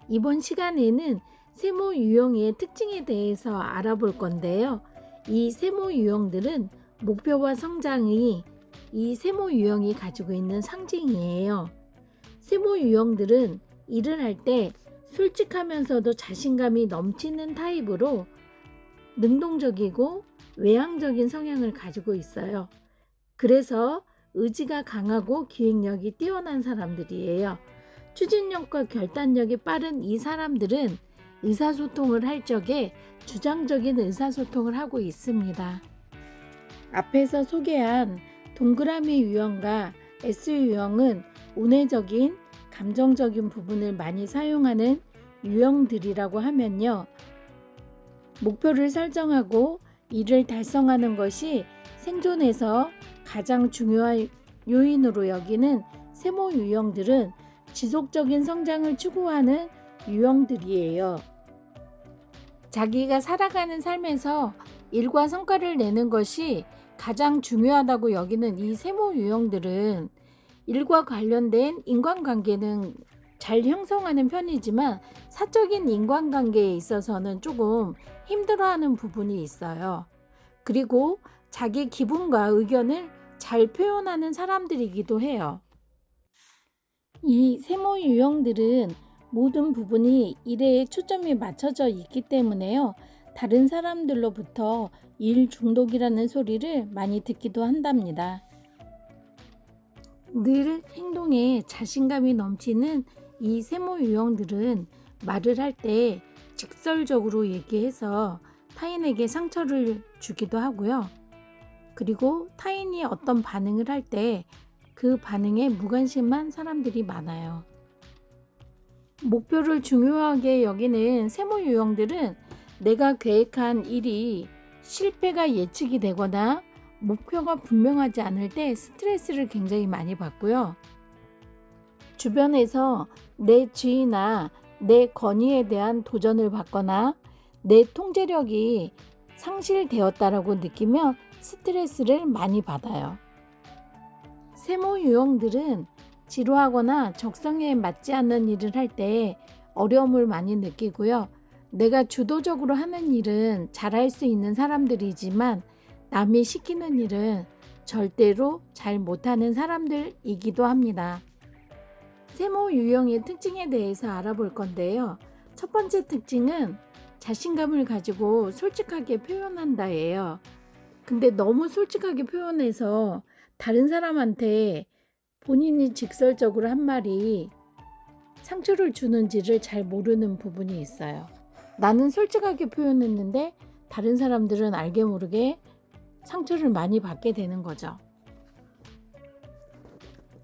이번 시간에는 세모 유형의 특징에 대해서 알아볼 건데요. 이 세모 유형들은 목표와 성장이 이 세모 유형이 가지고 있는 상징이에요. 세모 유형들은 일을 할 때 솔직하면서도 자신감이 넘치는 타입으로 능동적이고 외향적인 성향을 가지고 있어요. 그래서 의지가 강하고 기획력이 뛰어난 사람들이에요. 추진력과 결단력이 빠른 이 사람들은 의사소통을 할 적에 주장적인 의사소통을 하고 있습니다. 앞에서 소개한 동그라미 유형과 S 유형은 운회적인, 감정적인 부분을 많이 사용하는 유형들이라고 하면요. 목표를 설정하고 이를 달성하는 것이 생존에서 가장 중요한 요인으로 여기는 세모 유형들은 지속적인 성장을 추구하는 유형들이에요. 자기가 살아가는 삶에서 일과 성과를 내는 것이 가장 중요하다고 여기는 이 세모 유형들은 일과 관련된 인간관계는 잘 형성하는 편이지만 사적인 인간관계에 있어서는 조금 힘들어하는 부분이 있어요. 그리고 자기 기분과 의견을 잘 표현하는 사람들이기도 해요. 이 세모 유형들은 모든 부분이 일에 초점이 맞춰져 있기 때문에요. 다른 사람들로부터 일 중독이라는 소리를 많이 듣기도 한답니다. 늘 행동에 자신감이 넘치는 이 세모 유형들은 말을 할 때 직설적으로 얘기해서 타인에게 상처를 주기도 하고요. 그리고 타인이 어떤 반응을 할 때 그 반응에 무관심한 사람들이 많아요. 목표를 중요하게 여기는 세모 유형들은 내가 계획한 일이 실패가 예측이 되거나 목표가 분명하지 않을 때 스트레스를 굉장히 많이 받고요. 주변에서 내 지위나 내 권위에 대한 도전을 받거나 내 통제력이 상실되었다라고 느끼면 스트레스를 많이 받아요. 세모 유형들은 지루하거나 적성에 맞지 않는 일을 할 때 어려움을 많이 느끼고요. 내가 주도적으로 하는 일은 잘할 수 있는 사람들이지만 남이 시키는 일은 절대로 잘 못하는 사람들이기도 합니다. 세모 유형의 특징에 대해서 알아볼 건데요. 첫 번째 특징은 자신감을 가지고 솔직하게 표현한다예요. 근데 너무 솔직하게 표현해서 다른 사람한테 본인이 직설적으로 한 말이 상처를 주는지를 잘 모르는 부분이 있어요. 나는 솔직하게 표현했는데 다른 사람들은 알게 모르게 상처를 많이 받게 되는 거죠.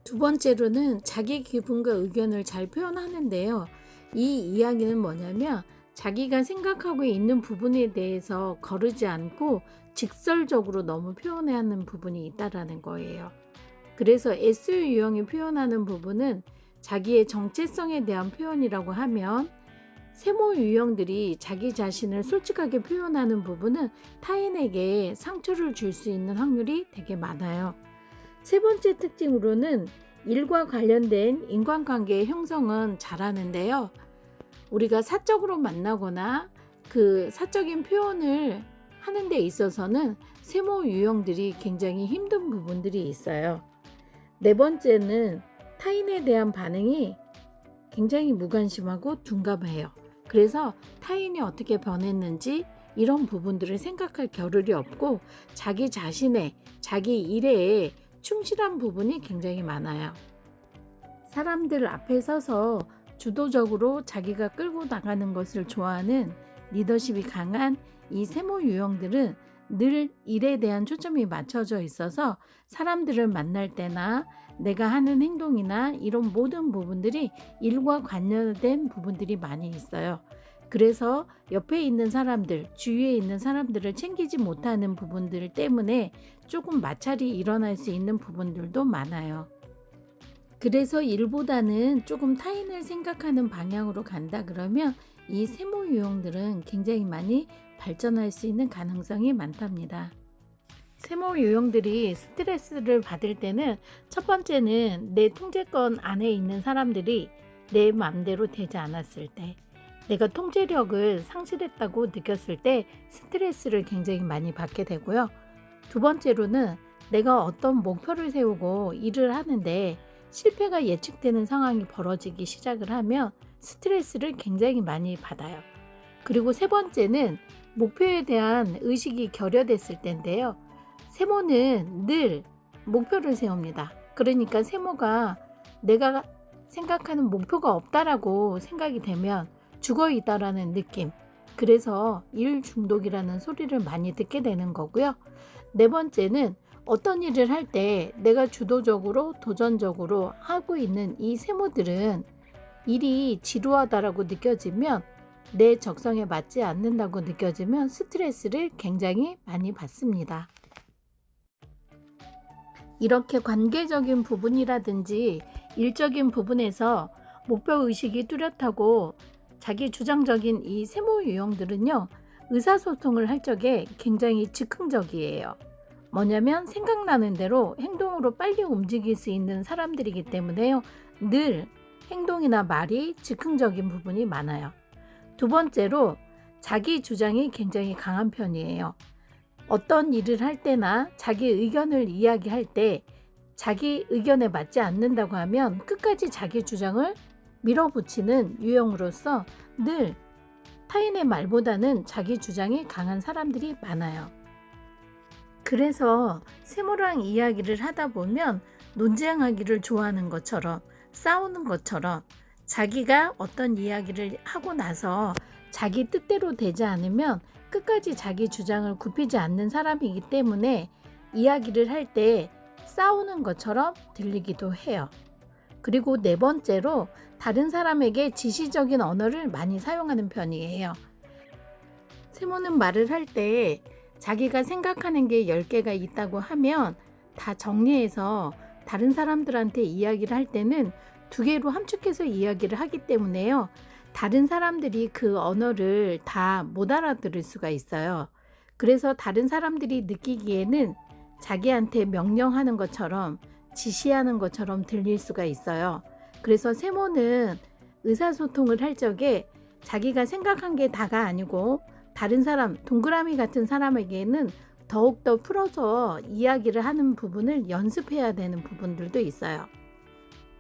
두 번째로는 자기 기분과 의견을 잘 표현하는데요. 이 이야기는 뭐냐면 자기가 생각하고 있는 부분에 대해서 거르지 않고 직설적으로 너무 표현해야 하는 부분이 있다라는 거예요. 그래서 S 유형이 표현하는 부분은 자기의 정체성에 대한 표현이라고 하면 세모 유형들이 자기 자신을 솔직하게 표현하는 부분은 타인에게 상처를 줄 수 있는 확률이 되게 많아요. 세 번째 특징으로는 일과 관련된 인간관계의 형성은 잘하는데요. 우리가 사적으로 만나거나 그 사적인 표현을 하는 데 있어서는 세모 유형들이 굉장히 힘든 부분들이 있어요. 네 번째는 타인에 대한 반응이 굉장히 무관심하고 둔감해요. 그래서 타인이 어떻게 변했는지 이런 부분들을 생각할 겨를이 없고 자기 자신의 자기 일에 충실한 부분이 굉장히 많아요. 사람들 앞에 서서 주도적으로 자기가 끌고 나가는 것을 좋아하는 리더십이 강한 이 세모 유형들은 늘 일에 대한 초점이 맞춰져 있어서 사람들을 만날 때나 내가 하는 행동이나 이런 모든 부분들이 일과 관련된 부분들이 많이 있어요. 그래서 옆에 있는 사람들, 주위에 있는 사람들을 챙기지 못하는 부분들 때문에 조금 마찰이 일어날 수 있는 부분들도 많아요. 그래서 일보다는 조금 타인을 생각하는 방향으로 간다 그러면 이 세모 유형들은 굉장히 많이 발전할 수 있는 가능성이 많답니다. 세모 유형들이 스트레스를 받을 때는 첫 번째는 내 통제권 안에 있는 사람들이 내 맘대로 되지 않았을 때, 내가 통제력을 상실했다고 느꼈을 때 스트레스를 굉장히 많이 받게 되고요. 두 번째로는 내가 어떤 목표를 세우고 일을 하는데 실패가 예측되는 상황이 벌어지기 시작을 하면 스트레스를 굉장히 많이 받아요. 그리고 세 번째는 목표에 대한 의식이 결여됐을 때인데요. 세모는 늘 목표를 세웁니다. 그러니까 세모가 내가 생각하는 목표가 없다라고 생각이 되면 죽어있다라는 느낌. 그래서 일 중독이라는 소리를 많이 듣게 되는 거고요. 네 번째는 어떤 일을 할 때 내가 주도적으로 도전적으로 하고 있는 이 세모들은 일이 지루하다라고 느껴지면, 내 적성에 맞지 않는다고 느껴지면 스트레스를 굉장히 많이 받습니다. 이렇게 관계적인 부분이라든지 일적인 부분에서 목표의식이 뚜렷하고 자기 주장적인 이 세모 유형들은요, 의사소통을 할 적에 굉장히 즉흥적이에요. 뭐냐면 생각나는 대로 행동으로 빨리 움직일 수 있는 사람들이기 때문에요. 늘 행동이나 말이 즉흥적인 부분이 많아요. 두 번째로 자기 주장이 굉장히 강한 편이에요. 어떤 일을 할 때나 자기 의견을 이야기할 때 자기 의견에 맞지 않는다고 하면 끝까지 자기 주장을 밀어붙이는 유형으로서 늘 타인의 말보다는 자기 주장이 강한 사람들이 많아요. 그래서 세모랑 이야기를 하다 보면 논쟁하기를 좋아하는 것처럼, 싸우는 것처럼, 자기가 어떤 이야기를 하고 나서 자기 뜻대로 되지 않으면 끝까지 자기 주장을 굽히지 않는 사람이기 때문에 이야기를 할 때 싸우는 것처럼 들리기도 해요. 그리고 네 번째로 다른 사람에게 지시적인 언어를 많이 사용하는 편이에요. 세모는 말을 할 때 자기가 생각하는 게 10개가 있다고 하면 다 정리해서 다른 사람들한테 이야기를 할 때는 2개로 함축해서 이야기를 하기 때문에요. 다른 사람들이 그 언어를 다 못 알아들을 수가 있어요. 그래서 다른 사람들이 느끼기에는 자기한테 명령하는 것처럼, 지시하는 것처럼 들릴 수가 있어요. 그래서 세모는 의사소통을 할 적에 자기가 생각한 게 다가 아니고 다른 사람, 동그라미 같은 사람에게는 더욱더 풀어서 이야기를 하는 부분을 연습해야 되는 부분들도 있어요.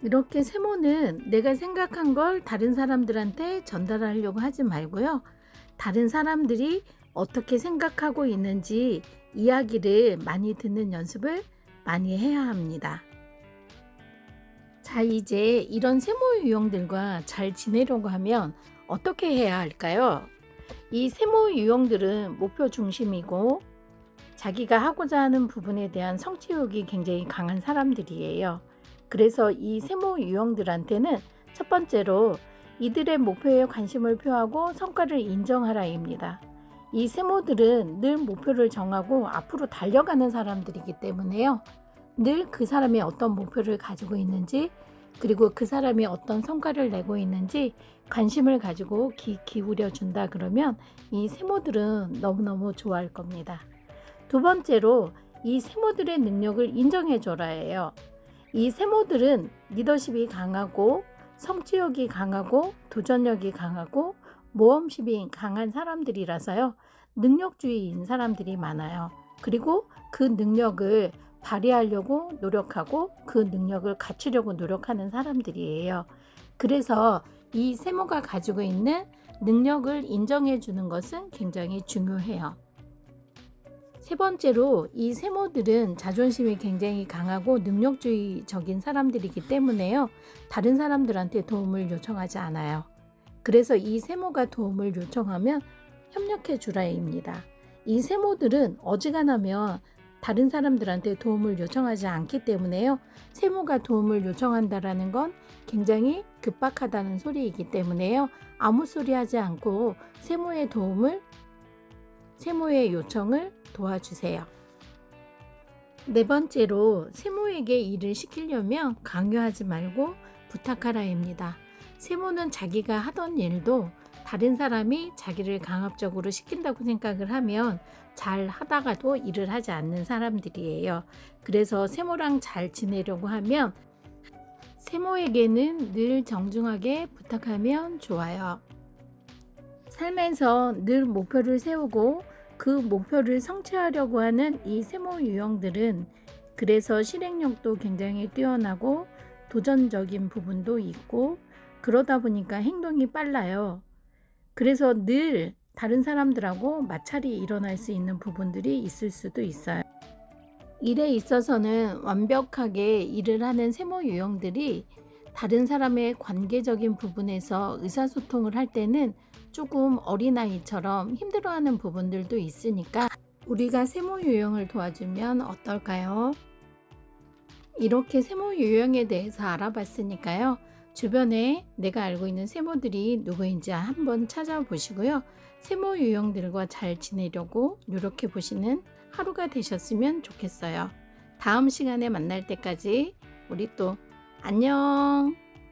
이렇게 세모는 내가 생각한 걸 다른 사람들한테 전달하려고 하지 말고요. 다른 사람들이 어떻게 생각하고 있는지 이야기를 많이 듣는 연습을 많이 해야 합니다. 자, 이제 이런 세모 유형들과 잘 지내려고 하면 어떻게 해야 할까요? 이 세모 유형들은 목표 중심이고 자기가 하고자 하는 부분에 대한 성취욕이 굉장히 강한 사람들이에요. 그래서 이 세모 유형들한테는 첫 번째로 이들의 목표에 관심을 표하고 성과를 인정하라입니다. 이 세모들은 늘 목표를 정하고 앞으로 달려가는 사람들이기 때문에요. 늘 그 사람이 어떤 목표를 가지고 있는지, 그리고 그 사람이 어떤 성과를 내고 있는지 관심을 가지고 기울여 준다 그러면 이 세모들은 너무너무 좋아할 겁니다. 두 번째로 이 세모들의 능력을 인정해 줘라예요. 이 세모들은 리더십이 강하고 성취욕이 강하고 도전력이 강하고 모험심이 강한 사람들이라서요. 능력주의인 사람들이 많아요. 그리고 그 능력을 발휘하려고 노력하고 그 능력을 갖추려고 노력하는 사람들이에요. 그래서 이 세모가 가지고 있는 능력을 인정해 주는 것은 굉장히 중요해요. 세 번째로 이 세모들은 자존심이 굉장히 강하고 능력주의적인 사람들이기 때문에요. 다른 사람들한테 도움을 요청하지 않아요. 그래서 이 세모가 도움을 요청하면 협력해 주라입니다. 이 세모들은 어지간하면 다른 사람들한테 도움을 요청하지 않기 때문에요. 세모가 도움을 요청한다라는 건 굉장히 급박하다는 소리이기 때문에요. 아무 소리 하지 않고 세모의 요청을 도와주세요. 네 번째로 세모에게 일을 시키려면 강요하지 말고 부탁하라입니다. 세모는 자기가 하던 일도 다른 사람이 자기를 강압적으로 시킨다고 생각을 하면 잘 하다가도 일을 하지 않는 사람들이에요. 그래서 세모랑 잘 지내려고 하면 세모에게는 늘 정중하게 부탁하면 좋아요. 삶에서 늘 목표를 세우고 그 목표를 성취하려고 하는 이 세모 유형들은 그래서 실행력도 굉장히 뛰어나고 도전적인 부분도 있고 그러다 보니까 행동이 빨라요. 그래서 늘 다른 사람들하고 마찰이 일어날 수 있는 부분들이 있을 수도 있어요. 일에 있어서는 완벽하게 일을 하는 세모 유형들이 다른 사람의 관계적인 부분에서 의사소통을 할 때는 조금 어린아이처럼 힘들어하는 부분들도 있으니까 우리가 세모 유형을 도와주면 어떨까요? 이렇게 세모 유형에 대해서 알아봤으니까요. 주변에 내가 알고 있는 세모들이 누구인지 한번 찾아보시고요. 세모 유형들과 잘 지내려고 노력해 보시는 하루가 되셨으면 좋겠어요. 다음 시간에 만날 때까지 우리 또 안녕!